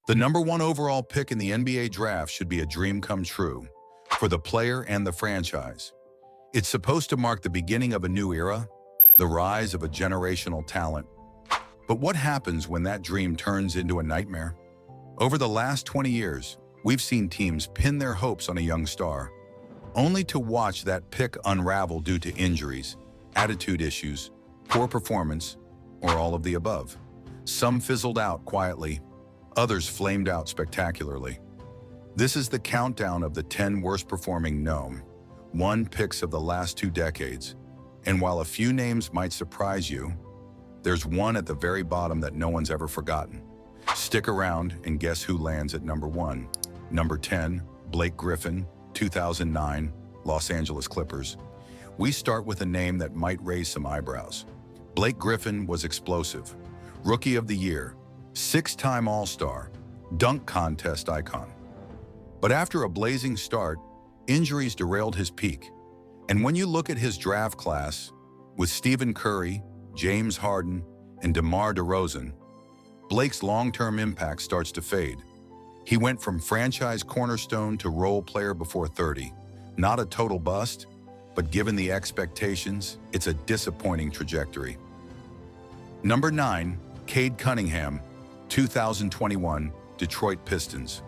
The number one overall pick in the NBA draft should be a dream come true for the player and the franchise. It's supposed to mark the beginning of a new era, the rise of a generational talent. But what happens when that dream turns into a nightmare? Over the last 20 years, we've seen teams pin their hopes on a young star, only to watch that pick unravel due to injuries, attitude issues, poor performance, or all of the above. Some fizzled out quietly, others flamed out spectacularly. This is the countdown of the 10 worst performing #1 picks of the last 2 decades. And while a few names might surprise you, there's one at the very bottom that no one's ever forgotten. Stick around and guess who lands at number 1. Number 10, Blake Griffin, 2009, Los Angeles Clippers. We start with a name that might raise some eyebrows. Blake Griffin was explosive. Rookie of the Year, 6-time All-Star, dunk contest icon. But after a blazing start, injuries derailed his peak. And when you look at his draft class, with Stephen Curry, James Harden, and DeMar DeRozan, Blake's long-term impact starts to fade. He went from franchise cornerstone to role player before 30. Not a total bust, but given the expectations, it's a disappointing trajectory. Number 9, Cade Cunningham, 2021, Detroit Pistons.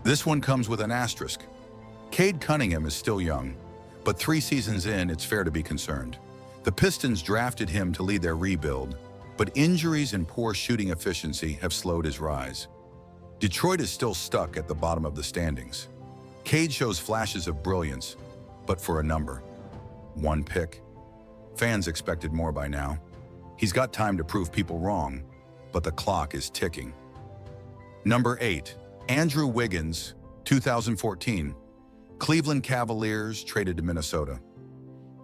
This one comes with an asterisk. Cade Cunningham is still young, but 3 seasons in, it's fair to be concerned. The Pistons drafted him to lead their rebuild, but injuries and poor shooting efficiency have slowed his rise. Detroit is still stuck at the bottom of the standings. Cade shows flashes of brilliance, but for a number 1 pick. Fans expected more by now. He's got time to prove people wrong, but the clock is ticking. Number 8, Andrew Wiggins, 2014. Cleveland Cavaliers traded to Minnesota.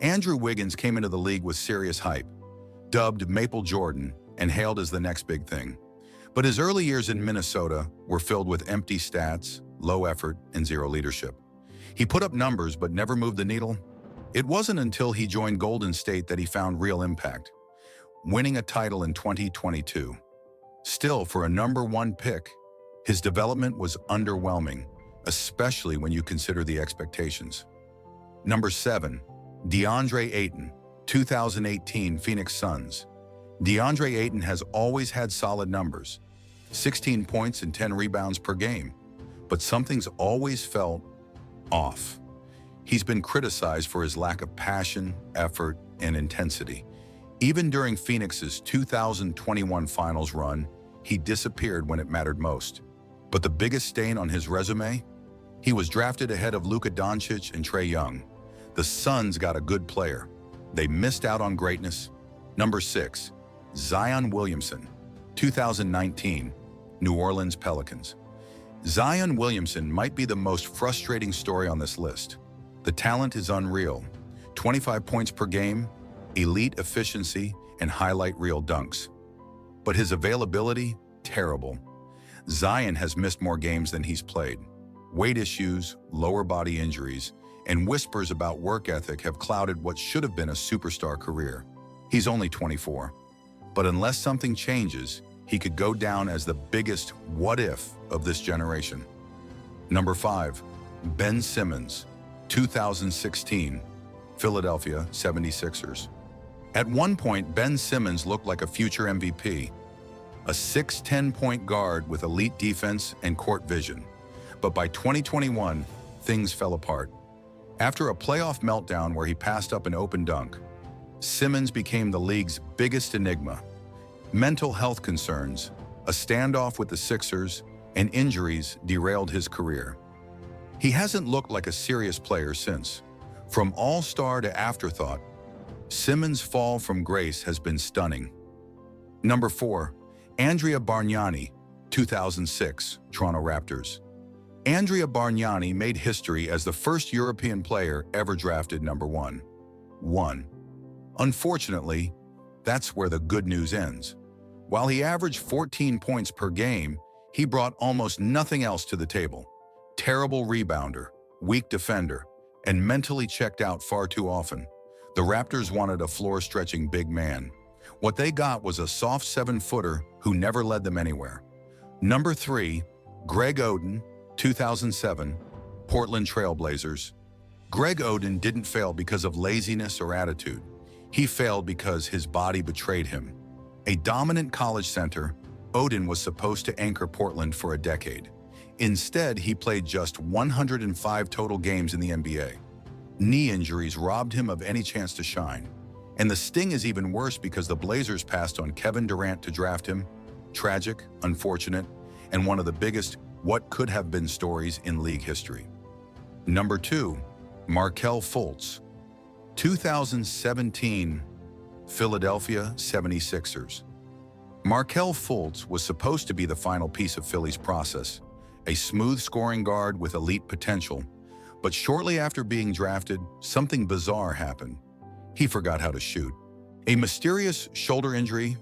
Andrew Wiggins came into the league with serious hype, dubbed Maple Jordan, and hailed as the next big thing. But his early years in Minnesota were filled with empty stats, low effort, and zero leadership. He put up numbers but never moved the needle. It wasn't until he joined Golden State that he found real impact, winning a title in 2022. Still, for a number 1 pick, his development was underwhelming, especially when you consider the expectations. Number 7, DeAndre Ayton, 2018 Phoenix Suns. DeAndre Ayton has always had solid numbers, 16 points and 10 rebounds per game, but something's always felt off. He's been criticized for his lack of passion, effort, and intensity. Even during Phoenix's 2021 finals run, he disappeared when it mattered most. But the biggest stain on his resume? He was drafted ahead of Luka Doncic and Trae Young. The Suns got a good player. They missed out on greatness. Number 6, Zion Williamson, 2019, New Orleans Pelicans. Zion Williamson might be the most frustrating story on this list. The talent is unreal. 25 points per game, elite efficiency, and highlight reel dunks. But his availability, terrible. Zion has missed more games than he's played. Weight issues, lower body injuries, and whispers about work ethic have clouded what should have been a superstar career. He's only 24. But unless something changes, he could go down as the biggest what if of this generation. Number 5, Ben Simmons, 2016, Philadelphia 76ers. At one point, Ben Simmons looked like a future MVP, a 6'10" point guard with elite defense and court vision. But by 2021, things fell apart. After a playoff meltdown where he passed up an open dunk, Simmons became the league's biggest enigma. Mental health concerns, a standoff with the Sixers, and injuries derailed his career. He hasn't looked like a serious player since. From all-star to afterthought, Simmons' fall from grace has been stunning. Number 4, Andrea Bargnani, 2006, Toronto Raptors. Andrea Bargnani made history as the first European player ever drafted number 1. Unfortunately, that's where the good news ends. While he averaged 14 points per game, he brought almost nothing else to the table. Terrible rebounder, weak defender, and mentally checked out far too often. The Raptors wanted a floor-stretching big man. What they got was a soft 7-footer who never led them anywhere. Number 3, Greg Oden, 2007, Portland Trail Blazers. Greg Oden didn't fail because of laziness or attitude. He failed because his body betrayed him. A dominant college center, Oden was supposed to anchor Portland for a decade. Instead, he played just 105 total games in the NBA. Knee injuries robbed him of any chance to shine. And the sting is even worse because the Blazers passed on Kevin Durant to draft him. Tragic, unfortunate, and one of the biggest what could have been stories in league history. Number 2, Markelle Fultz, 2017, Philadelphia 76ers. Markelle Fultz was supposed to be the final piece of Philly's process, a smooth scoring guard with elite potential, but shortly after being drafted, something bizarre happened. He forgot how to shoot. A mysterious shoulder injury,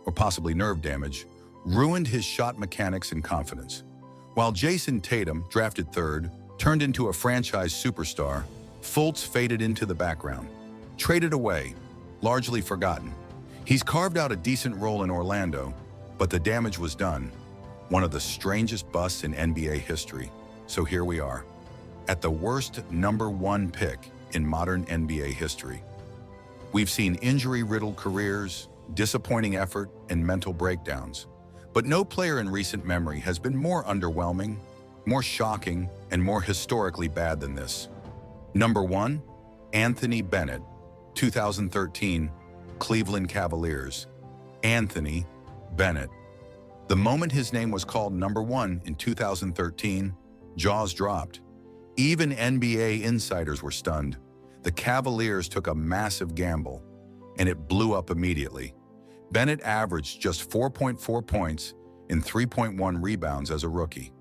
or possibly nerve damage, ruined his shot mechanics and confidence. While Jason Tatum, drafted 3rd, turned into a franchise superstar, Fultz faded into the background. Traded away, largely forgotten. He's carved out a decent role in Orlando, but the damage was done. One of the strangest busts in NBA history. So here we are, at the worst number 1 pick in modern NBA history. We've seen injury-riddled careers, disappointing effort, and mental breakdowns. But no player in recent memory has been more underwhelming, more shocking, and more historically bad than this. Number 1, Anthony Bennett, 2013, Cleveland Cavaliers. Anthony Bennett. The moment his name was called number 1 in 2013, jaws dropped. Even NBA insiders were stunned. The Cavaliers took a massive gamble, and it blew up immediately. Bennett averaged just 4.4 points and 3.1 rebounds as a rookie.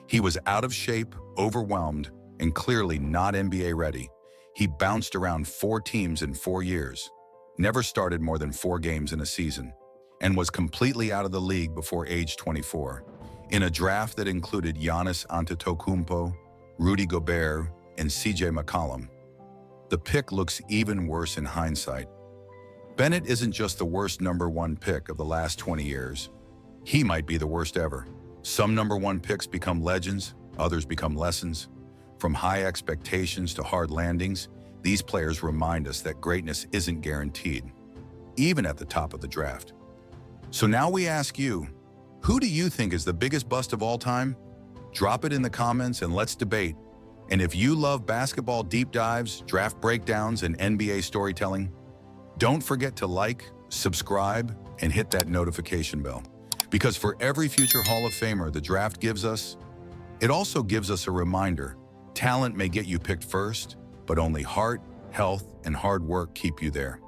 He was out of shape, overwhelmed, and clearly not NBA ready. He bounced around 4 teams in 4 years, never started more than 4 games in a season, and was completely out of the league before age 24. In a draft that included Giannis Antetokounmpo, Rudy Gobert, and CJ McCollum. The pick looks even worse in hindsight. Bennett isn't just the worst number 1 pick of the last 20 years. He might be the worst ever. Some number 1 picks become legends, others become lessons. From high expectations to hard landings, these players remind us that greatness isn't guaranteed, even at the top of the draft. So now we ask you, who do you think is the biggest bust of all time? Drop it in the comments and let's debate. And if you love basketball deep dives, draft breakdowns, and NBA storytelling, don't forget to like, subscribe, and hit that notification bell. Because for every future Hall of Famer the draft gives us, it also gives us a reminder: talent may get you picked first, but only heart, health, and hard work keep you there.